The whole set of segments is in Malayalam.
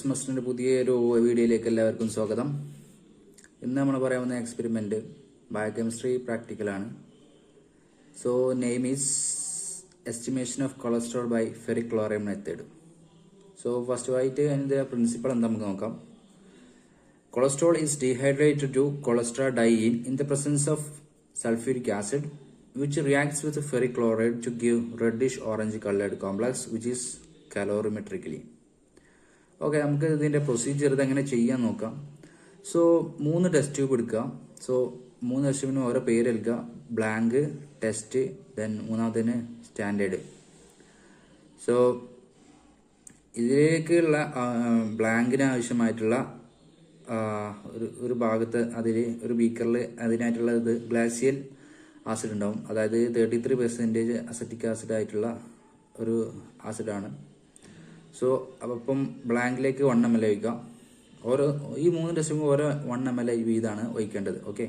ഫിസിക്സ് മാസ്റ്ററിന്റെ പുതിയൊരു വീഡിയോയിലേക്ക് എല്ലാവർക്കും സ്വാഗതം. ഇന്ന് നമ്മൾ പറയാവുന്ന എക്സ്പെരിമെന്റ് ബയോകെമിസ്ട്രി പ്രാക്ടിക്കലാണ്. So name is estimation of cholesterol by ferric chloride method. So first ആയിട്ട് അതിന്റെ പ്രിൻസിപ്പൾ എന്താ നമുക്ക് നോക്കാം. Cholesterol is dehydrated to cholestadiene in the presence of sulfuric acid which reacts with ferric chloride to give reddish orange colored complex which is calorimetrically. Okay, നമുക്ക് ഇതിന്റെ പ്രൊസീജിയർ ഇതെങ്ങനെ ചെയ്യാൻ നോക്കാം. സോ 3 ടെസ്റ്റ് ട്യൂബ് എടുക്കുക. സോ 3 ടെസ്റ്റ് ട്യൂബിന് ഓരോ പേര് നൽകുക. ബ്ലാങ്ക്, ടെസ്റ്റ്, ദെൻ മൂന്നാമതിന് സ്റ്റാൻഡേർഡ്. സോ ഇതിലേക്കുള്ള ബ്ലാങ്കിന് ആവശ്യമായിട്ടുള്ള ഒരു ഭാഗത്ത് അതിൽ ഒരു ബീക്കറിൽ അതിനായിട്ടുള്ള ഇത് ഗ്ലാസിയൽ ആസിഡ് ഉണ്ടാവും. അതായത് 33% അസറ്റിക് ആസിഡ് ആയിട്ടുള്ള ഒരു ആസിഡാണ്. സോ അപ്പം ബ്ലാങ്കിലേക്ക് 1 ml ഒഴിക്കാം. ഈ 3 ടെസ്റ്റും ഓരോ 1 ml വീതമാണ് ഒഴിക്കേണ്ടത്. ഓക്കെ,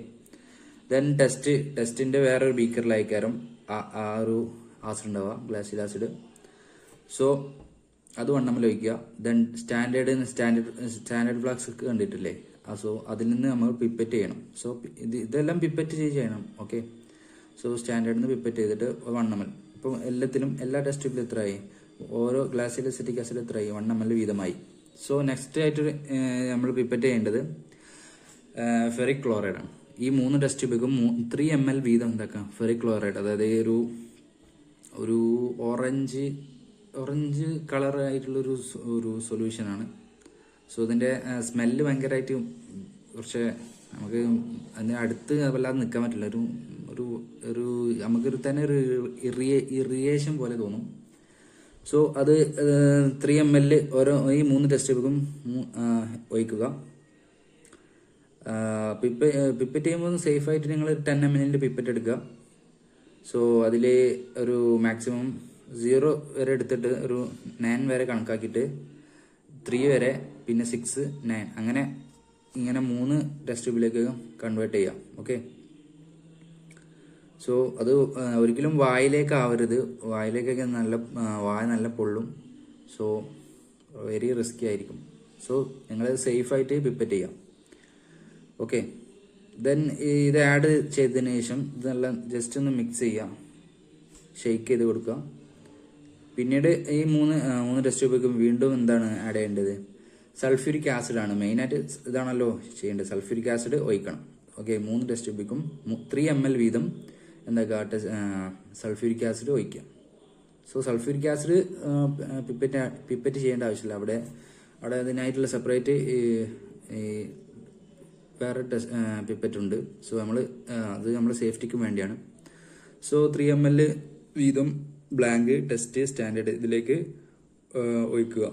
ദെൻ ടെസ്റ്റിന്റെ വേറൊരു ബീക്കറിലായിക്കാരം ആ ഒരു ആസിഡ് ഉണ്ടാവുക, ഗ്ലാസിയൽ ആസിഡ്. സോ അത് 1 ml ഒഴിക്കുക. ദെൻ സ്റ്റാൻഡേർഡ് ഫ്ലാസ്ക് കണ്ടിട്ടില്ലേ? സോ അതിൽ നിന്ന് നമ്മൾ പിപ്പറ്റ് ചെയ്യണം. സോ ഇതെല്ലാം പിപ്പറ്റ് ചെയ്യണം. ഓക്കെ, സോ സ്റ്റാൻഡേർഡിൽ നിന്ന് പിപ്പറ്റ് ചെയ്തിട്ട് 1 ml. ഇപ്പം എല്ലാ ടെസ്റ്റ് ട്യൂബിലും എത്രയായി? ഓരോ ഗ്ലാസിയൽ അസറ്റിക് ആസിഡ് എത്രയായി? 1 ml വീതമായി. സോ നെക്സ്റ്റ് ആയിട്ട് നമ്മൾ പിപ്പറ്റ് ചെയ്യേണ്ടത് ഫെറിക് ക്ലോറൈഡ് ആണ്. ഈ 3 ടെസ്റ്റ് ട്യൂബിലും 3 ml വീതം എന്താക്കാം ഫെറിക് ക്ലോറൈഡ്, അതായത് ഒരു ഓറഞ്ച് കളർ ആയിട്ടുള്ള ഒരു സൊല്യൂഷൻ ആണ്. സോ ഇതിന്റെ സ്മെല്ല് ഭയങ്കരമായിട്ട് കുറച്ച് നമുക്ക് അതിന് അടുത്ത് വല്ലാതെ നിൽക്കാൻ പറ്റില്ല. ഒരു നമുക്കൊരു തന്നെ ഒരു ഇറിയേഷൻ പോലെ തോന്നും. സോ അത് 3 ml ഈ 3 ടെസ്റ്റ് ട്യൂബും ഒഴിക്കുക. പിപ്പറ്റ് ചെയ്യുമ്പോൾ സേഫ് ആയിട്ട് നിങ്ങൾ 10 ml പിപ്പറ്റ് എടുക്കുക. സോ അതിൽ ഒരു മാക്സിമം 0 വരെ എടുത്തിട്ട് ഒരു 9 വരെ കണക്കാക്കിയിട്ട് 3 വരെ, പിന്നെ 6, 9 അങ്ങനെ ഇങ്ങനെ 3 ടെസ്റ്റ് ട്യൂബിലേക്ക് കൺവേർട്ട് ചെയ്യാം. ഓക്കെ, സോ അത് ഒരിക്കലും വായിലേക്ക് ആവരുത്. വായിലേക്കൊക്കെ വായ നല്ല പൊള്ളും. സോ വെരി റിസ്കി ആയിരിക്കും. സോ നിങ്ങൾ സേഫായിട്ട് പിപ്പറ്റ് ചെയ്യാം. ഓക്കെ, ദെൻ ഇത് ആഡ് ചെയ്തതിന് ശേഷം ഇതെല്ലാം ജസ്റ്റ് ഒന്ന് മിക്സ് ചെയ്യാം, ഷെയ്ക്ക് ചെയ്ത് കൊടുക്കുക. പിന്നീട് ഈ 3 ടെസ്റ്റ് ട്യൂബിലേക്ക് വീണ്ടും എന്താണ് ആഡ് ചെയ്യേണ്ടത്? സൾഫ്യൂരിക് ആസിഡ് ആണ് മെയിനായിട്ട്. ഇതാണല്ലോ ചെയ്യേണ്ടത്, സൾഫ്യൂരിക് ആസിഡ് ഒഴിക്കണം. ഓക്കെ, 3 ടെസ്റ്റ് ട്യൂബിക്കും 3 ml വീതം എന്താക്കുക സൾഫ്യൂരിക് ആസിഡ് ഒഴിക്കാം. സോ സൾഫ്യൂരിക് ആസിഡ് പിപ്പറ്റ് ചെയ്യേണ്ട ആവശ്യമില്ല. അവിടെ അതിനായിട്ടുള്ള സെപ്പറേറ്റ് വേറെ പിപ്പറ്റ് ഉണ്ട്. സോ അത് നമ്മൾ സേഫ്റ്റിക്ക് വേണ്ടിയാണ്. സോ 3 ml വീതം ബ്ലാങ്ക്, ടെസ്റ്റ്, സ്റ്റാൻഡേർഡ് ഇതിലേക്ക് ഒഴിക്കുക.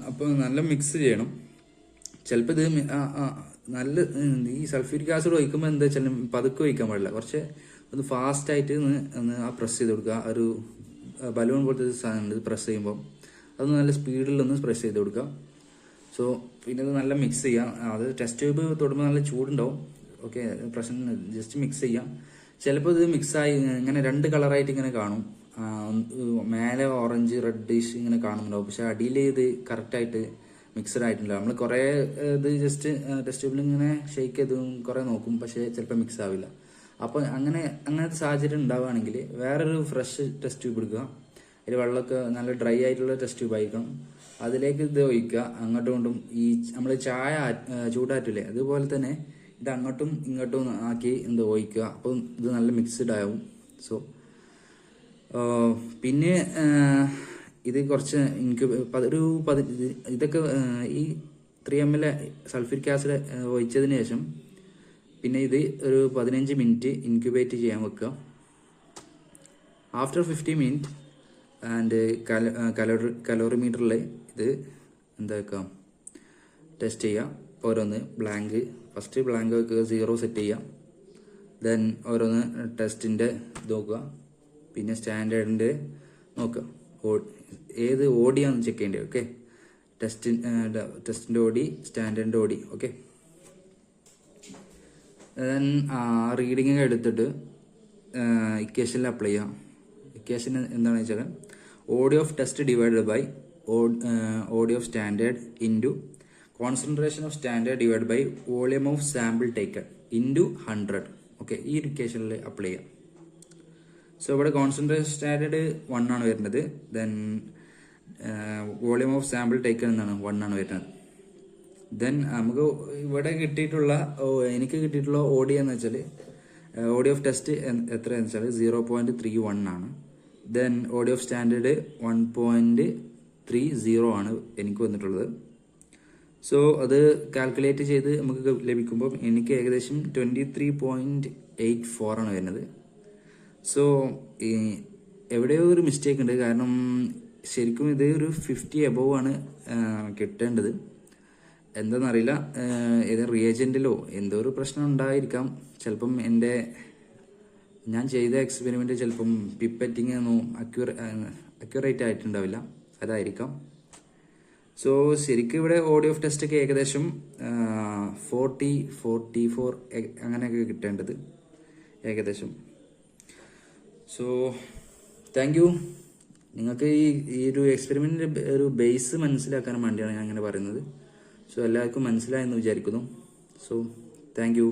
അപ്പോൾ നല്ല മിക്സ് ചെയ്യണം. ചിലപ്പോൾ ഇത് ഈ സൾഫ്യൂരിക് ആസിഡ് ഒഴിക്കുമ്പോൾ എന്താ വെച്ചാൽ പതുക്കെ ഒഴിക്കാൻ പാടില്ല. കുറച്ച് ഒന്ന് ഫാസ്റ്റ് ആയിട്ട് ഒന്ന് പ്രസ് ചെയ്ത് കൊടുക്കുക. ഒരു ബലൂൺ പോലത്തെ സാധനം പ്രസ് ചെയ്യുമ്പോൾ അത് നല്ല സ്പീഡിലൊന്ന് പ്രസ് ചെയ്ത് കൊടുക്കുക. സോ പിന്നെ അത് നല്ല മിക്സ് ചെയ്യാം. അത് ടെസ്റ്റ് ട്യൂബ് തൊടുമ്പോൾ നല്ല ചൂടുണ്ടാവും. ഓക്കെ, പ്രശ്നം ജസ്റ്റ് മിക്സ് ചെയ്യാം. ചിലപ്പോൾ ഇത് മിക്സായി ഇങ്ങനെ 2 കളറായിട്ട് ഇങ്ങനെ കാണും. മേലെ ഓറഞ്ച് റെഡിഷ് ഇങ്ങനെ കാണുന്നുണ്ടാവും. പക്ഷെ അടിയിൽ ഇത് കറക്റ്റായിട്ട് മിക്സഡ് ആയിട്ടില്ല. നമ്മൾ കുറേ ഇത് ജസ്റ്റ് ടെസ്റ്റ് ട്യൂബിൽ ഇങ്ങനെ ഷെയ്ക്ക് ചെയ്ത് കുറേ നോക്കും, പക്ഷേ ചിലപ്പോൾ മിക്സ് ആവില്ല. അപ്പോൾ അങ്ങനത്തെ സാഹചര്യം ഉണ്ടാവുകയാണെങ്കിൽ വേറൊരു ഫ്രഷ് ടെസ്റ്റ് ട്യൂബ് എടുക്കുക. അതിൽ വെള്ളമൊക്കെ നല്ല ഡ്രൈ ആയിട്ടുള്ള ടെസ്റ്റ് ട്യൂബ് ആയിരിക്കണം. അതിലേക്ക് ഇത് ഒഴിക്കുക. അങ്ങോട്ടും ഇങ്ങോട്ടും ഈ നമ്മൾ ചായ ചൂടാറ്റില്ലേ, അതുപോലെ തന്നെ ഇത് അങ്ങോട്ടും ഇങ്ങോട്ടും ആക്കി ഒഴിക്കുക. അപ്പം ഇത് നല്ല മിക്സ്ഡ് ആവും. സോ പിന്നെ ഇത് കുറച്ച് ഇതൊക്കെ ഈ 3 ml സൾഫ്യൂരിക് ആസിഡ് ഒഴിച്ചതിന് ശേഷം പിന്നെ ഇത് ഒരു 15 മിനിറ്റ് ഇൻക്യുബേറ്റ് ചെയ്യാൻ വെക്കുക. ആഫ്റ്റർ 50 മിനിറ്റ് ആൻഡ് കലോറിമീറ്ററിൽ ഇത് എന്താക്കാം ടെസ്റ്റ് ചെയ്യുക. ഓരോന്ന് ഫസ്റ്റ് ബ്ലാങ്ക് വെക്കുക, 0 സെറ്റ് ചെയ്യുക. ദെൻ ഓരോന്ന് ടെസ്റ്റിൻ്റെ നോക്കുക, പിന്നെ സ്റ്റാൻഡേർഡിൻ്റെ നോക്കുക. ഏത് ഓടിയാണെന്ന് ചെക്ക് ചെയ്യേണ്ടത്. ഓക്കെ, ടെസ്റ്റിൻ്റെ ഓടി, സ്റ്റാൻഡേർഡിൻ്റെ ഓടി. ഓക്കെ, ദെൻ റീഡിങ് എടുത്തിട്ട് ഇക്വേഷനിൽ അപ്ലൈ ചെയ്യാം. ഇക്വേഷൻ എന്താണെന്ന് വെച്ചാൽ OD of test divided by OD of standard into concentration of standard divided by volume of sample taken into 100. Okay, ഈ ഇക്വേഷനിൽ അപ്ലൈ ചെയ്യാം. സോ ഇവിടെ കോൺസെൻട്രേഷൻ സ്റ്റാൻഡേർഡ് 1 ആണ് വരുന്നത്. Then volume of sample taken എന്നാണ് 1 ആണ് വരുന്നത്. ദെൻ നമുക്ക് ഇവിടെ എനിക്ക് കിട്ടിയിട്ടുള്ള OD എന്ന് വെച്ചാൽ OD ഓഫ് ടെസ്റ്റ് എത്രയാണെന്ന് വെച്ചാൽ 0.31 ആണ്. ദെൻ OD ഓഫ് സ്റ്റാൻഡേർഡ് 1.30 ആണ് എനിക്ക് വന്നിട്ടുള്ളത്. സോ അത് കാൽക്കുലേറ്റ് ചെയ്ത് നമുക്ക് ലഭിക്കുമ്പോൾ എനിക്ക് ഏകദേശം 23.84 ആണ് വരുന്നത്. സോ എവിടെയോ ഒരു മിസ്റ്റേക്ക് ഉണ്ട്. കാരണം ശരിക്കും ഇത് ഒരു 50 എബോവ് ആണ് കിട്ടേണ്ടത്. എന്താണെന്നറിയില്ല, ഏത് റിയേജൻറ്റിലോ എന്തോ ഒരു പ്രശ്നം ഉണ്ടായിരിക്കാം. ചിലപ്പം ഞാൻ ചെയ്ത എക്സ്പെരിമെൻ്റ് ചിലപ്പം പിപ്പറ്റിങ് ഒന്നും അക്യുറേറ്റ് ആയിട്ടുണ്ടാവില്ല, അതായിരിക്കാം. സോ ശരിക്കും ഇവിടെ OD ഓഫ് ടെസ്റ്റ് ഒക്കെ ഏകദേശം 44 അങ്ങനെയൊക്കെ കിട്ടേണ്ടത് ഏകദേശം. So thank you. നിങ്ങൾക്ക് ഈ ഒരു എക്സ്പെരിമെൻറ്റിൻ്റെ ഒരു ബേസ് മനസ്സിലാക്കാൻ വേണ്ടിയാണ് ഞാൻ അങ്ങനെ പറയുന്നത്. സോ എല്ലാവർക്കും മനസ്സിലായെന്ന് വിചാരിക്കുന്നു. So thank you.